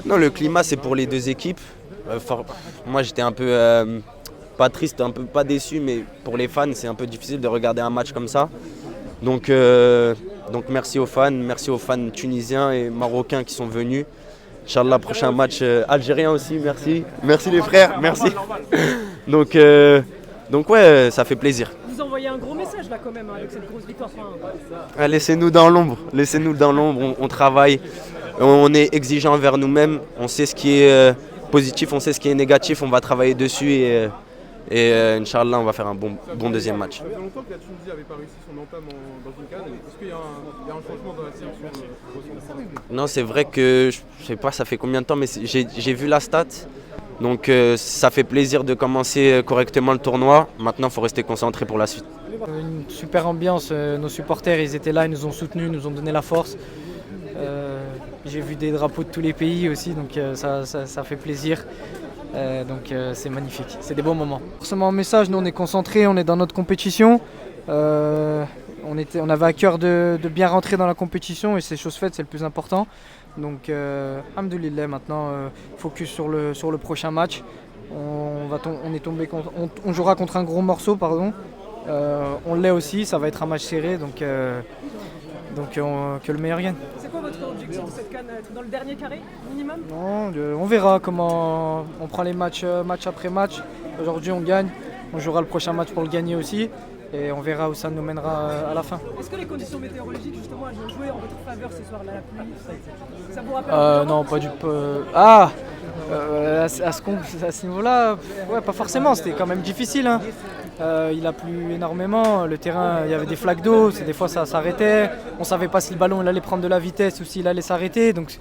Non, le climat, c'est pour les deux équipes. Moi, j'étais un peu, pas triste, un peu pas déçu, mais pour les fans, c'est un peu difficile de regarder un match comme ça. Donc merci aux fans tunisiens et marocains qui sont venus. Inch'Allah, prochain match algérien aussi, merci. Merci les frères, merci. Donc, ouais, ça fait plaisir. Vous envoyez un gros message là quand même avec cette grosse victoire. Laissez-nous dans l'ombre, on travaille, on est exigeant envers nous-mêmes, on sait ce qui est positif, on sait ce qui est négatif, on va travailler dessus et Inch'Allah on va faire un bon deuxième match. Ça fait longtemps que la Tunisie n'avait pas réussi son entame dans une CAN. Est-ce qu'il y a un changement dans la sélection Non, c'est vrai que je sais pas ça fait combien de temps, mais j'ai vu la stat. Donc ça fait plaisir de commencer correctement le tournoi. Maintenant, il faut rester concentré pour la suite. Une super ambiance, nos supporters ils étaient là, ils nous ont soutenus, ils nous ont donné la force. J'ai vu des drapeaux de tous les pays aussi, donc ça fait plaisir. C'est magnifique, c'est des beaux moments. Forcément un message, nous on est concentrés, on est dans notre compétition. On avait à cœur de bien rentrer dans la compétition et c'est chose faite, c'est le plus important. Donc, alhamdoulilah, maintenant, focus sur le prochain match. On jouera contre un gros morceau, pardon. On l'est aussi, ça va être un match serré, donc que le meilleur gagne. C'est quoi votre objectif de cette CAN? Être dans le dernier carré minimum? Non, on verra comment on prend les matchs match après match. Aujourd'hui, on gagne, on jouera le prochain match pour le gagner aussi. Et on verra où ça nous mènera à la fin. Est-ce que les conditions météorologiques justement elles ont joué en votre faveur ce soir là, la pluie? Ça vous rappelle Non, pas du tout. À ce niveau-là, ouais, pas forcément, c'était quand même difficile. Hein. Il a plu énormément, le terrain, il y avait des flaques d'eau, des fois ça s'arrêtait. On ne savait pas si le ballon il allait prendre de la vitesse ou s'il allait s'arrêter. Donc,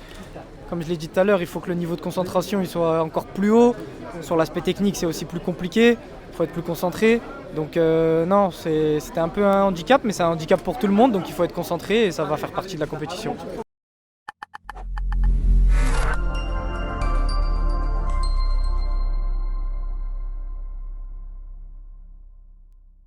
comme je l'ai dit tout à l'heure, il faut que le niveau de concentration il soit encore plus haut. Sur l'aspect technique, c'est aussi plus compliqué. Il faut être plus concentré. Donc non, c'était un peu un handicap, mais c'est un handicap pour tout le monde, donc il faut être concentré et ça va faire partie de la compétition.